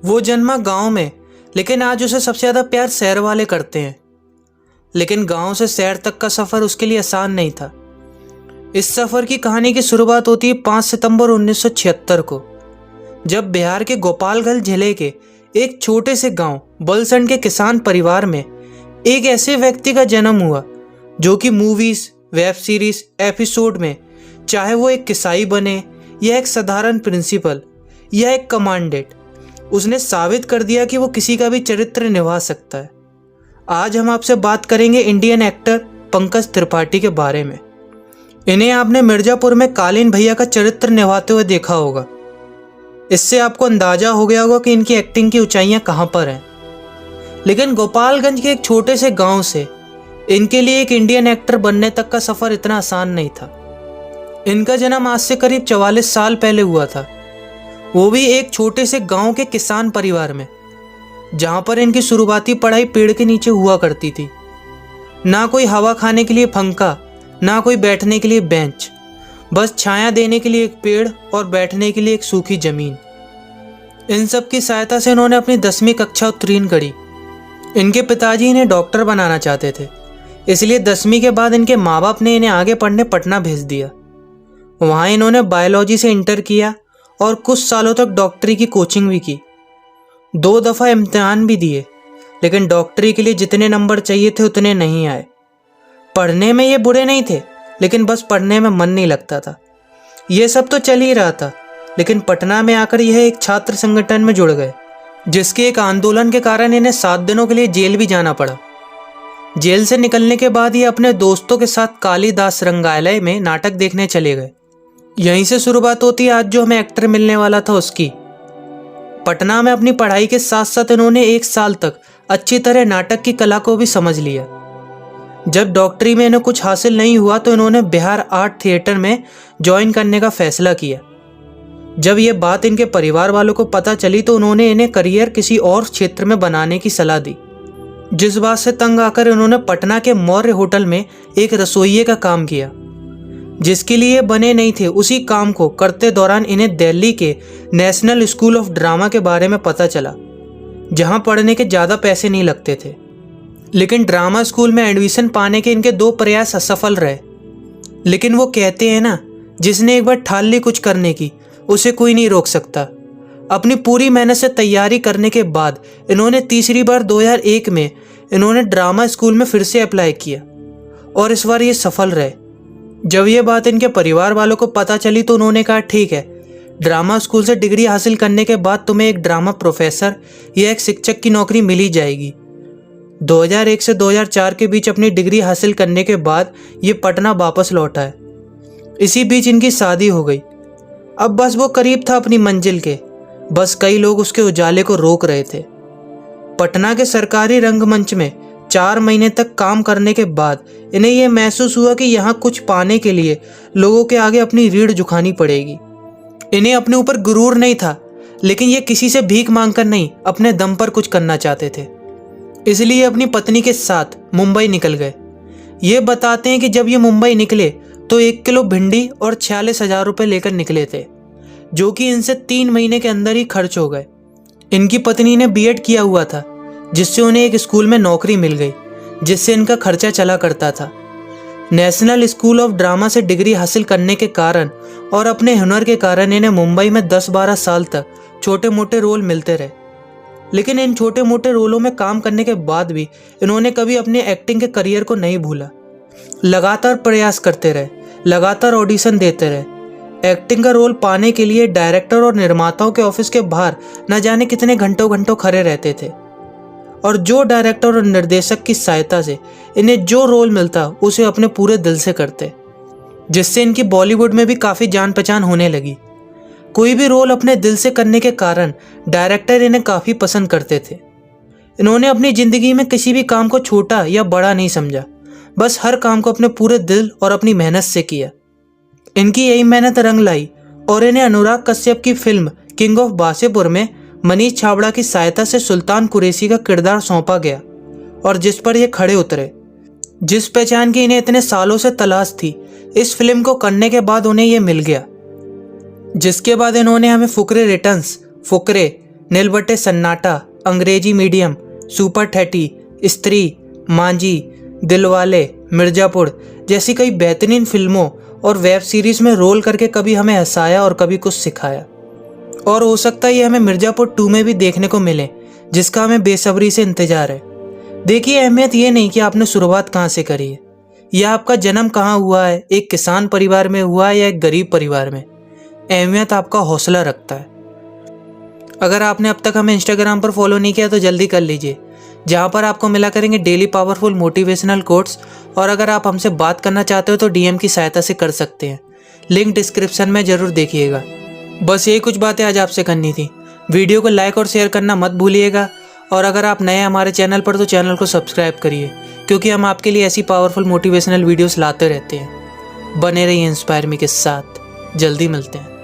वो जन्मा गांव में, लेकिन आज उसे सबसे ज़्यादा प्यार शहर वाले करते हैं। लेकिन गांव से शहर तक का सफ़र उसके लिए आसान नहीं था। इस सफ़र की कहानी की शुरुआत होती है 5 सितंबर 1976 को, जब बिहार के गोपालगंज जिले के एक छोटे से गांव बलसंड के किसान परिवार में एक ऐसे व्यक्ति का जन्म हुआ जो कि मूवीज़, वेब सीरीज, एपिसोड में चाहे वो एक किसाई बने या एक साधारण प्रिंसिपल या एक कमांडेंट, उसने साबित कर दिया कि वो किसी का भी चरित्र निभा सकता है। आज हम आपसे बात करेंगे इंडियन एक्टर पंकज त्रिपाठी के बारे में। इन्हें आपने मिर्जापुर में कालीन भैया का चरित्र निभाते हुए देखा होगा। इससे आपको अंदाजा हो गया होगा कि इनकी एक्टिंग की ऊंचाइयां कहां पर हैं। लेकिन गोपालगंज के एक छोटे से गांव से इनके लिए एक इंडियन एक्टर बनने तक का सफ़र इतना आसान नहीं था। इनका जन्म आज से करीब 44 साल पहले हुआ था, वो भी एक छोटे से गांव के किसान परिवार में, जहां पर इनकी शुरुआती पढ़ाई पेड़ के नीचे हुआ करती थी। ना कोई हवा खाने के लिए पंखा, ना कोई बैठने के लिए बेंच, बस छाया देने के लिए एक पेड़ और बैठने के लिए एक सूखी जमीन। इन सब की सहायता से इन्होंने अपनी 10वीं कक्षा उत्तीर्ण करी। इनके पिताजी इन्हें डॉक्टर बनाना चाहते थे, इसलिए 10वीं के बाद इनके माँ बाप ने इन्हें आगे पढ़ने पटना भेज दिया। वहाँ इन्होंने बायोलॉजी से इंटर किया और कुछ सालों तक डॉक्टरी की कोचिंग भी की। 2 दफ़ा इम्तिहान भी दिए, लेकिन डॉक्टरी के लिए जितने नंबर चाहिए थे उतने नहीं आए। पढ़ने में ये बुरे नहीं थे, लेकिन बस पढ़ने में मन नहीं लगता था। ये सब तो चल ही रहा था, लेकिन पटना में आकर यह एक छात्र संगठन में जुड़ गए, जिसके एक आंदोलन के कारण इन्हें 7 दिनों के लिए जेल भी जाना पड़ा। जेल से निकलने के बाद ये अपने दोस्तों के साथ कालिदास रंगालय में नाटक देखने चले गए। यहीं से शुरुआत होती है आज जो हमें एक्टर मिलने वाला था उसकी। पटना में अपनी पढ़ाई के साथ साथ इन्होंने 1 साल तक अच्छी तरह नाटक की कला को भी समझ लिया। जब डॉक्टरी में इन्हें कुछ हासिल नहीं हुआ तो इन्होंने बिहार आर्ट थिएटर में ज्वाइन करने का फैसला किया। जब यह बात इनके परिवार वालों को पता चली तो उन्होंने इन्हें करियर किसी और क्षेत्र में बनाने की सलाह दी, जिस बात से तंग आकर इन्होंने पटना के मौर्य होटल में एक रसोइये का काम किया। जिसके लिए बने नहीं थे, उसी काम को करते दौरान इन्हें दिल्ली के नेशनल स्कूल ऑफ ड्रामा के बारे में पता चला, जहां पढ़ने के ज़्यादा पैसे नहीं लगते थे। लेकिन ड्रामा स्कूल में एडमिशन पाने के इनके 2 प्रयास असफल रहे। लेकिन वो कहते हैं ना, जिसने एक बार ठान ली कुछ करने की, उसे कोई नहीं रोक सकता। अपनी पूरी मेहनत से तैयारी करने के बाद इन्होंने तीसरी बार 2001 में इन्होंने ड्रामा स्कूल में फिर से अप्लाई किया और इस बार ये सफल रहे। जब ये बात इनके परिवार वालों को पता चली तो उन्होंने कहा, ठीक है, ड्रामा स्कूल से डिग्री हासिल करने के बाद तुम्हें एक ड्रामा प्रोफेसर या एक शिक्षक की नौकरी मिल ही जाएगी। 2001 से 2004 के बीच अपनी डिग्री हासिल करने के बाद ये पटना वापस लौटा है। इसी बीच इनकी शादी हो गई। अब बस वो करीब था अपनी मंजिल के, बस कई लोग उसके उजाले को रोक रहे थे। पटना के सरकारी रंगमंच में 4 महीने तक काम करने के बाद इन्हें यह महसूस हुआ कि यहाँ कुछ पाने के लिए लोगों के आगे अपनी रीढ़ झुकानी पड़ेगी। इन्हें अपने ऊपर गुरूर नहीं था, लेकिन ये किसी से भीख मांगकर नहीं, अपने दम पर कुछ करना चाहते थे। इसलिए अपनी पत्नी के साथ मुंबई निकल गए। ये बताते हैं कि जब ये मुंबई निकले तो 1 किलो भिंडी और 46,000 रुपये लेकर निकले थे, जो कि इनसे 3 महीने के अंदर ही खर्च हो गए। इनकी पत्नी ने बीएड किया हुआ था, जिससे उन्हें एक स्कूल में नौकरी मिल गई, जिससे इनका खर्चा चला करता था। नेशनल स्कूल ऑफ ड्रामा से डिग्री हासिल करने के कारण और अपने हुनर के कारण इन्हें मुंबई में 10-12 साल तक छोटे मोटे रोल मिलते रहे। लेकिन इन छोटे मोटे रोलों में काम करने के बाद भी इन्होंने कभी अपने एक्टिंग के करियर को नहीं भूला। लगातार प्रयास करते रहे, लगातार ऑडिशन देते रहे। एक्टिंग का रोल पाने के लिए डायरेक्टर और निर्माताओं के ऑफिस के बाहर न जाने कितने घंटों खड़े रहते थे, और जो डायरेक्टर और निर्देशक की सहायता से इन्हें जो रोल मिलता उसे अपने पूरे दिल से करते, जिससे इनकी बॉलीवुड में भी काफ़ी जान पहचान होने लगी। कोई भी रोल अपने दिल से करने के कारण डायरेक्टर इन्हें काफ़ी पसंद करते थे। इन्होंने अपनी ज़िंदगी में किसी भी काम को छोटा या बड़ा नहीं समझा, बस हर काम को अपने पूरे दिल और अपनी मेहनत से किया। इनकी यही मेहनत रंग लाई और इन्हें अनुराग कश्यप की फिल्म किंग ऑफ वासेपुर में मनीष छाबड़ा की सहायता से सुल्तान कुरैशी का किरदार सौंपा गया, और जिस पर ये खड़े उतरे। जिस पहचान की इन्हें इतने सालों से तलाश थी, इस फिल्म को करने के बाद उन्हें ये मिल गया। जिसके बाद इन्होंने हमें फुकरे रिटर्न्स, फुकरे, नीलबट्टे सन्नाटा, अंग्रेजी मीडियम, सुपर 30, स्त्री, मांझी, दिलवाले, मिर्जापुर जैसी कई बेहतरीन फिल्मों और वेब सीरीज में रोल करके कभी हमें हंसाया और कभी कुछ सिखाया। और हो सकता है ये हमें मिर्जापुर 2 में भी देखने को मिले, जिसका हमें बेसब्री से इंतजार है। देखिए, अहमियत ये नहीं कि आपने शुरुआत कहाँ से करी है या आपका जन्म कहाँ हुआ है, एक किसान परिवार में हुआ है या एक गरीब परिवार में। अहमियत आपका हौसला रखता है। अगर आपने अब तक हमें इंस्टाग्राम पर फॉलो नहीं किया तो जल्दी कर लीजिए, जहाँ पर आपको मिला करेंगे डेली पावरफुल मोटिवेशनल कोट्स। और अगर आप हमसे बात करना चाहते हो तो डीएम की सहायता से कर सकते हैं, लिंक डिस्क्रिप्शन में ज़रूर देखिएगा। बस यही कुछ बातें आज आपसे करनी थी। वीडियो को लाइक और शेयर करना मत भूलिएगा। और अगर आप नए हमारे चैनल पर तो चैनल को सब्सक्राइब करिए, क्योंकि हम आपके लिए ऐसी पावरफुल मोटिवेशनल वीडियोस लाते रहते हैं। बने रहिए इंस्पायर मी के साथ। जल्दी मिलते हैं।